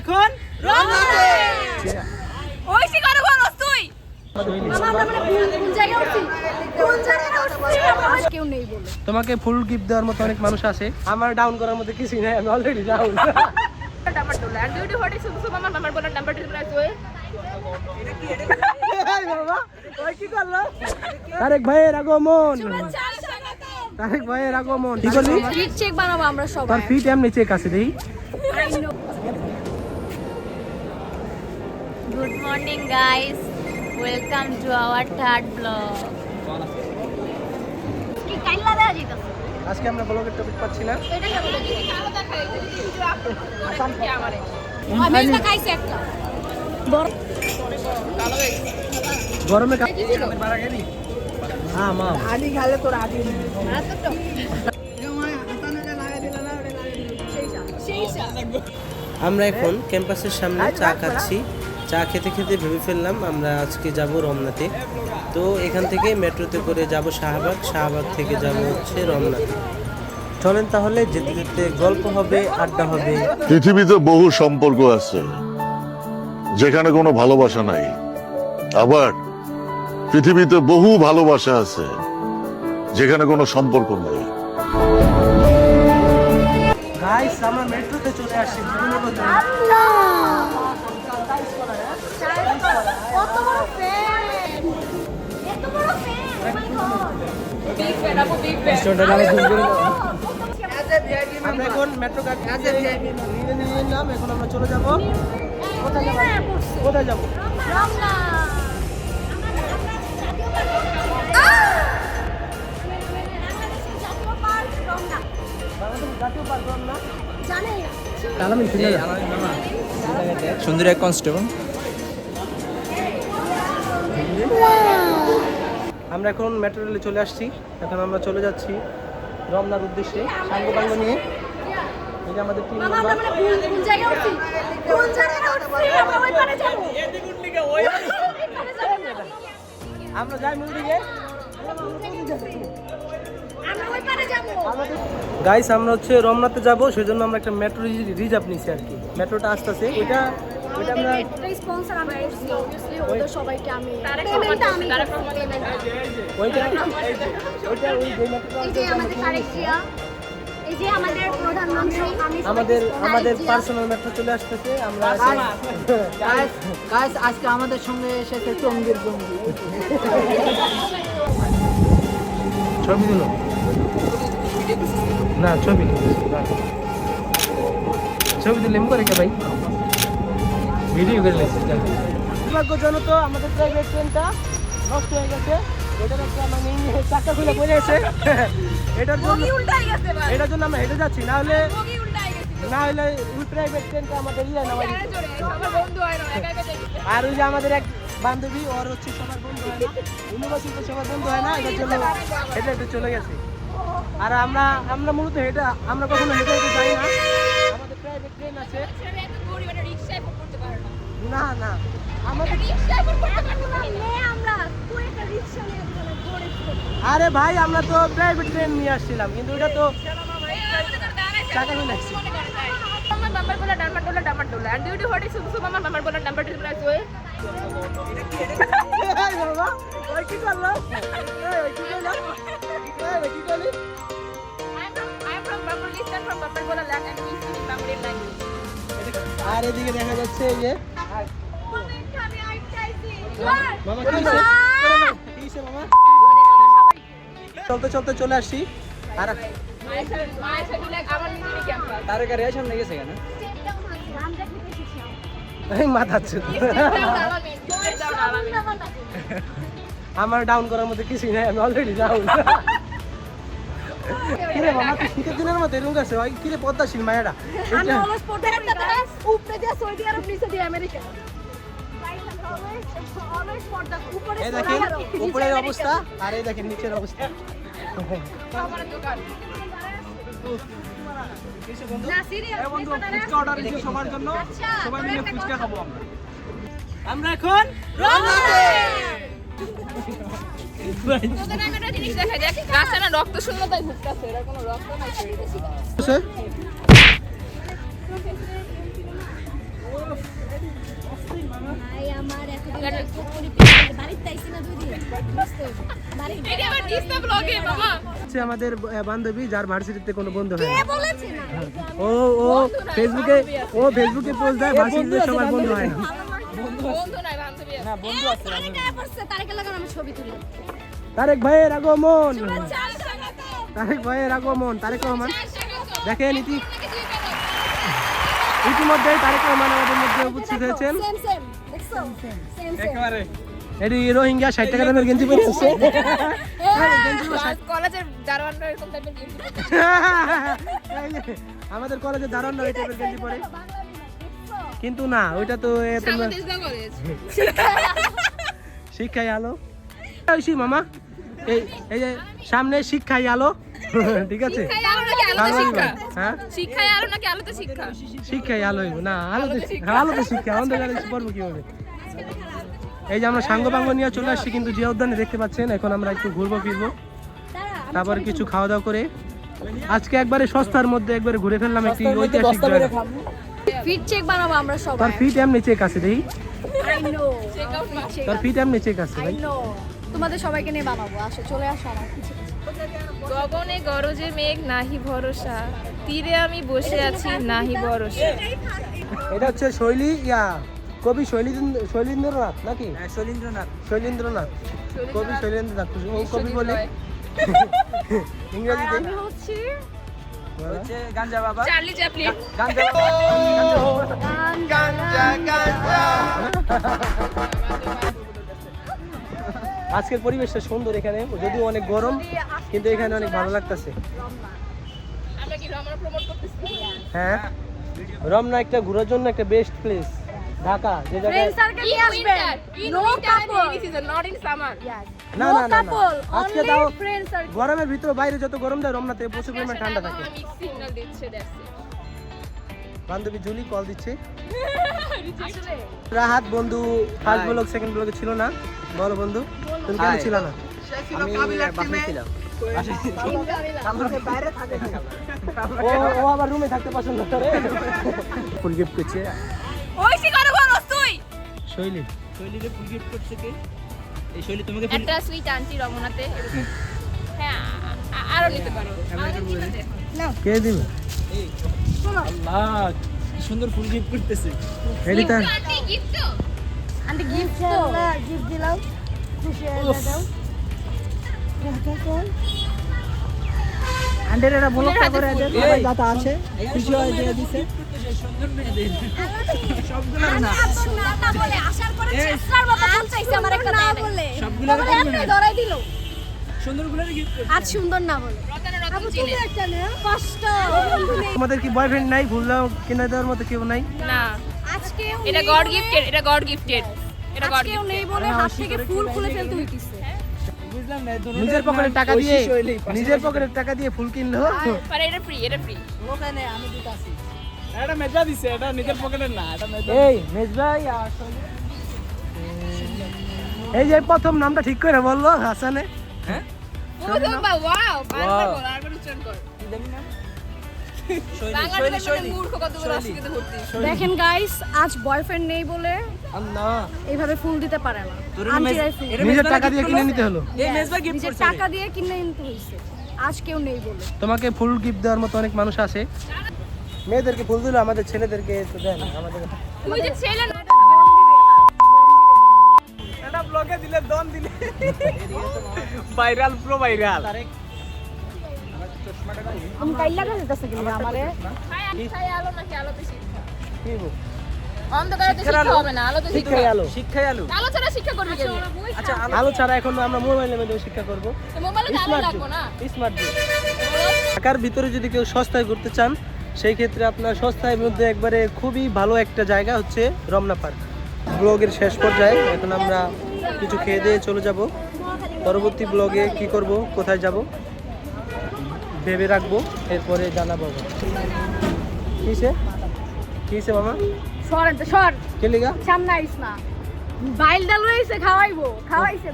এখন রমনাতে ওইসি করে বলছ তুই আমরা কোন জায়গায় উঠছি কেউ নেই বলে তোমাকে ফুল গিফট দেওয়ার মতো অনেক মানুষ আছে আমার ডাউন করার মধ্যে কিছুই নাই আমি already down number 2 land duty what is সুসু মামা নাম্বার বলার নাম্বার 2 প্রাইস ওই এই বাবা ওই কি করলো তারেক ভাইয়ের আগমন তারেক ভাইয়ের আগমন ঠিক আছে ফিট চেক বানাবো আমরা সবাই তার ফিট এমনি চেক আছে দেই I know good morning guys welcome to our third blog কি কাইলা দেয়া যাইতাছে আজকে আমরা ব্লগের টপিক পাচ্ছি না এটা কি বলে দিই কালো দেখাই কিন্তু আপনি কি আমারে আমি এটা খাইছি একটা বড় কালো হয়ে গরমে বাড়া গেলি হ্যাঁ মা আদি খালে তোর আদি এত তো আমরা এখন ক্যাম্পাসের সামনে চা খাচ্ছি চা খেতে খেতে ভেবে ফেললাম আমরা আজকে যাব রমনাতে তো এখান থেকে মেট্রোতে করে যাব শাহবাগ শাহবাগ থেকে যাব হচ্ছে রমনাতে চলেন তাহলে যেতে যেতে গল্প হবে আড্ডা হবে পৃথিবীতে বহু সম্পর্ক আছে যেখানে কোনো ভালোবাসা নাই আবার পৃথিবীতে বহু ভালোবাসা আছে যেখানে কোনো সম্পর্ক নাই গাইস আমরা মেট্রোতে চলে আসছি কত বড় ফ্যান এত বড় ফ্যান ও মাই গড বিগ ফ্যান আপু বিগ ফ্যান আমরা এখন মেট্রো কার্ড নিয়ে নাম এখন আমরা চলে যাব কোথায় যাব রমনা সুন্দর এক কনস্টেবল আমরা এখন মেট্রো রেলে চলে আসছি এখন আমরা চলে যাচ্ছি রমনার উদ্দেশ্যে সাঙ্গপাঙ্গ নিয়ে এই যে আমাদের টিম মামা আমরা কোন জায়গায় উঠছি কোন জায়গায় উঠছি আমরা ওই পারে যাব আমরা যাই মূল দিকে আমরা ওই পারে যাব গাইস আমরা হচ্ছে রমনাতে যাব সেজন্য আমরা একটা মেট্রো রিজার্ভ নিয়েছি আর কি মেট্রোটা আসতেছে ওইটা আমরা এটা স্পন্সর আমরা করছি অবভিয়াসলি ওদের সবাইকে আমি ওইটা ওই যে মেট্রোটা এই যে আমাদের তারেক জিয়া এই যে আমাদের প্রধানমন্ত্রী আমাদের পার্সোনাল মেট্রো চলে আসতেছে আমরা গাইস আজকে আমাদের সঙ্গে এসেছে চঙ্গির জঙ্গি ছবি দিল না ছবি দিলে এমন করে কে ভাই ভিডিও করে লেছি দুর্ভাগ্যজনক তো আমাদের প্রাইভেট ট্রেনটা নষ্ট হয়ে গেছে এটার একটা মানে চাকা খুলে পড়ে গেছে এটার জন্য আমরা হেঁটে যাচ্ছি না হলে ওই প্রাইভেট ট্রেনটা আমাদের নেওয়া আর ওই যে আমাদের এক বান্ধবী ওর হচ্ছে সবার বন্ধু হয় না ইউনিভার্সিটিতে সবার বন্ধু হয় না এটার জন্য হেঁটে হেঁটে চলে গেছে আর আমরা মূলত আমরা কখনো হেঁটে হেঁটে যাই না আমাদের প্রাইভেট ট্রেন আছে না আমাদের আরে ভাই আমরা তো প্রাইভেট ট্রেন নিয়ে আসছিলাম কিন্তু ওটা তো চাকা খুলে আসছে নাম্বার বলা নাম্বার ডোলা এন্ড ডিউটি হোয়াট ইজ সুসু মামা নাম্বার বলা নাম্বার 2 প্রাইস ওই এই বাবা ওই কি করলো এই কি করলো কি করলি I am from Bamboo Listen from Bamboo Bola Land and we speak Bamboo language. আর এদিকে দেখা যাচ্ছে এই যে মামা কি হইছে মামা চলতে চলতে চলে আসছি আর তার গাড়ি সামনে গেছে কেন এই মাথাচ্ছে আমার ডাউন করার মধ্যে কিছুই নাই আমি অলরেডি ডাউন কিরে মামা তুই শীতের দিনের মধ্যে এরকম আছে ভাই কিরে পদ্মাশীল মায়াটা উপরে দিয়ে সৌদি আরব নিচে দিয়ে আমেরিকা এই দেখেন উপরের অবস্থা আর এই দেখেন নিচের অবস্থা সবার জন্য সবাই মিলে ফুচকা খাবো আমরা এখন রক্ত শূন্যতায় ভুগতেছে এরা কোনো রক্ত নাই এটা আবার ডিস্টার্ব ব্লগে বাবা। হচ্ছে আমাদের বান্ধবী যার ভার্সিটিতে কোনো বন্ধু হয় কে না। বলেছে না? ও ফেসবুকে পোস্ট দেয় ভার্সিটিতে সবার বন্ধু হয় না। বন্ধু নাই বান্ধবী আছে। না বন্ধু আছে তারেকের লাগান আমি ছবি তুলি। তারেক ভাইয়ের আগমন, তারেক রহমান দেখেন ইতিমধ্যে তারেক রহমান আমাদের মধ্যে উপস্থিত হয়েছেন। সেম সেম দেখছো? Same same. একেবারে এটি রোহিঙ্গা 60 টাকা দামের গেঞ্জি পরে আছে। কলেজের দারোয়ানরা এরকম টাইপের গেঞ্জি পরে। আমাদের কলেজে দাঁড়ান না ওই টাইপের গেঞ্জি পরে, কিন্তু না ওইটা তো তোমরা দেশগা কলেজ। শিক্ষাই আলো ঐশী মামা, এই যে সামনে শিক্ষাই আলো, ঠিক আছে? শিক্ষায় আলো নাকি আলোতে শিক্ষা? হ্যাঁ শিক্ষায় আলো নাকি আলোতে শিক্ষা? শিক্ষাই আলো না আলোতে শিক্ষা, অন্ধকারে পড়বো কিভাবে? এই যে আমরা সাঙ্গ পাঙ্গ নিয়ে চলে আসছি কিন্তু জিয়া উদ্যানে দেখতে পাচ্ছেন। এখন আমরা একটু ঘুরবো ফিরবো, তারপরে কিছু খাওয়া দাওয়া করে আজকে একবারে সস্তার মধ্যে একবারে ঘুরে ফেললাম একটি ঐতিহাসিক জায়গা। ফিট চেক বানাবো আমরা সবাই। তার ফিট এমনি চেক আছে দেখি, আই নো চেক আউট মা। তার ফিট এমনি চেক আছে আই ভাই। নো তোমাদের সবাইকে নিয়ে বানাবো, আসো চলে আসো আমার পিছে। গগনে গরজে মেঘ নাহি ভরসা, তীরে আমি বসে আছি নাহি ভরসা। এটা হচ্ছে শৈলী কবি শৈলীন্দ্রনাথ নাকি? শৈলেন্দ্রনাথ শৈলীন্দ্রনাথ, কবি শৈলেন্দ্রনাথ, ও কবি বলে ইংরেজিতে। আমি হচ্ছি হচ্ছে গাঞ্জা বাবা চার্লি চ্যাপলিন। গাঞ্জা বাবা আজকের পরিবেশটা সুন্দর, এখানে যদিও অনেক গরম কিন্তু এখানে অনেক ভালো লাগতেছে। আমরা কি আমরা প্রমোট করতেছি? হ্যাঁ, রমনা একটা ঘোরার জন্য একটা বেস্ট প্লেস ঢাকা, যে জায়গায় ফ্রেন্ড সার্কেল নিয়ে আসবেন। No couple, this is not in summer. না না না না, আজকে তাও ফ্রেন্ড সার্কেল। গরমের ভিতরে বাইরে যত গরম দেয় রমনাতে প্রচুর পরিমাণ ঠান্ডা থাকে। আমি সিগন্যাল দিচ্ছে দেখছি। বান্ধবী জুলি কল দিচ্ছে। আসলে রাহাত বন্ধু ফার্স্ট ব্লগ সেকেন্ড ব্লগে ছিল না, বলো বন্ধু তুমি কেন Hi. ছিল না? আমি বাসায় ছিলাম ও আবার রুমে থাকতে পছন্দ করে। ফুল গিফট করছে ওই শিকার বলস তুই। শৈলী। শৈলীকে ফুল গিফট করছে কে? এই শৈলী তোমাকে ফুল একটা সুইট আন্টি রমনাতে। হ্যাঁ আরো নিতে পারো। আমাদের কি আছে? না কে দিবে? এই শোনো আল্লাহ কি সুন্দর ফুল গিফট করতেছে এডিটার আন্টি গিফট তো। আন্টি গিফট তো। গিফট দিলাম। খুশি হয়ে যাও। আন্ডার এটা ব্লগটা করে দেন সবাই যাতে আসে খুশি হয়ে দিয়ে দিছে সুন্দর মেয়েদের সবগুলো না না বলে আসার পরে চেষ্টার মতো ফোন চাইছে আমার একটা না বলে। সবগুলো বলে এমনি ধরাই দিল। সুন্দরগুলো গিফট করছে আজ সুন্দর না বলে। আপু তুমি একটা নে। কষ্ট। তোমাদের কি বয়ফ্রেন্ড নাই? ভুললাও কিনা দেওয়ার মতো কেউ নাই? না আজকে এটা গড গিফটেড, এটা গড গিফটেড, এটা গড গিফটেড নেই বলে হাত থেকে ফুল খুলে ফেলতে হইতিছে। বুঝলাম না নিজের পকেটের টাকা দিয়ে ফুল কিনলো। মানে এটা ফ্রি, এটা ফ্রি। ওখানে আমি দিতাছি এটা মেজা দিছে, এটা নিজের পকেটের না, এটা মেজা এই মেজভাই এই যে প্রথম নামটা ঠিক করে বললো হাসানে। হ্যাঁ প্রথম বা ওয়াও, বারবার বল, আরবার উচ্চারণ কর। কি জানি না বাঙালিদের মধ্যে মূর্খ কতগুলো অশিক্ষিত ভর্তি। দেখেন গাইস, আজ বয়ফ্রেন্ড নেই বলে আল্লাহ, এইভাবে ফুল দিতে পারে না। নিজের টাকা দিয়ে কিনে নিতে হলো। এই মেজবা গিফট নিজের করছে টাকা দিয়ে কিনে নিতে হইছে। আজ কেউ নেই বলে। তোমাকে ফুল গিফট দেওয়ার মতো অনেক মানুষ আছে। মেয়েদেরকে ফুল দিল, আমাদের ছেলেদেরকে তো দেন। আমাদের তুই যে ছেলে না, এটা ব্লগে দিলে দন দিলে ভাইরাল প্রো ভাইরাল আমি কাইলা গেছে কি আমারে। খাই আলো নাকি আলোতে শিক্ষা? কি গো? অন্ধকারে তো শিক্ষা হবে না, আলোতে শিক্ষা। শিক্ষাই আলো। শিক্ষায় আলো আলো ছাড়া শিক্ষা করবি কেন? আচ্ছা আলো ছাড়া এখন আমরা মোবাইলের মধ্যে শিক্ষা করবো। তো মোবাইলে তো আলো লাগবে না। স্মার্ট ঢাকার ভিতরে যদি কেউ সস্তায় ঘুরতে চান, সেই ক্ষেত্রে আপনার সস্তায় মধ্যে একবারে খুবই ভালো একটা জায়গা হচ্ছে রমনা পার্ক। ব্লগের শেষ পর্যায়ে এখন আমরা কিছু খেয়ে দিয়ে চলে যাব। পরবর্তী ব্লগে কি করব, কোথায় যাব ভেবে রাখবো, এরপরে জানাবো। কিসে মামা সর সর, কে লিগা? সামনে আইস না। বাইল ডাল হইছে, খাওয়াইছে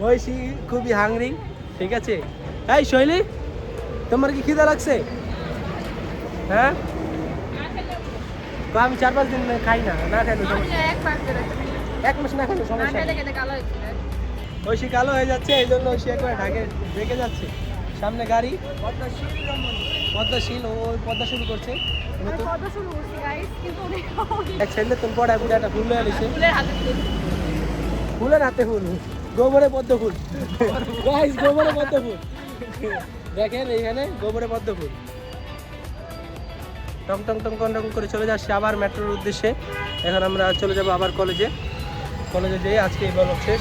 ওইসি খুবই হাংরি, ঠিক আছে? এই শৈলী, তোমার কি খিদা লাগছে? হ্যাঁ, বা আমি 4-5 দিন খাই না, না খাইলে সমস্যা। এক পাক করে 1 মাস না খাইলে না সমস্যা খেতে নেই। খেতে কালো হচ্ছে ঐশী কালো হয়ে যাচ্ছে, এই জন্য ঐশী একবার ঢাকে ঢেকে যাচ্ছে। সামনে গাড়ি পদ্মাশীল, ও পদ্মা শুরু করছে। আর কত শুরু করছি গাইস, কিন্তু অনেক এক ছেলে তুমি পড়া পুরো একটা ফুল লয়ে আলিছে, ফুলের হাতে দিলে ফুলের হাতে ফুল, গোবরে পদ্ম ফুল। গাইস গোবরে পদ্ম ফুল দেখেন, এইখানে গোবরে পদ্ম ফুল। টং টং টং টং টং করে চলে যাচ্ছি আবার মেট্রোর উদ্দেশ্যে। এখন আমরা চলে যাব আবার কলেজে যেয়ে আজকে এই ব্লগ শেষ।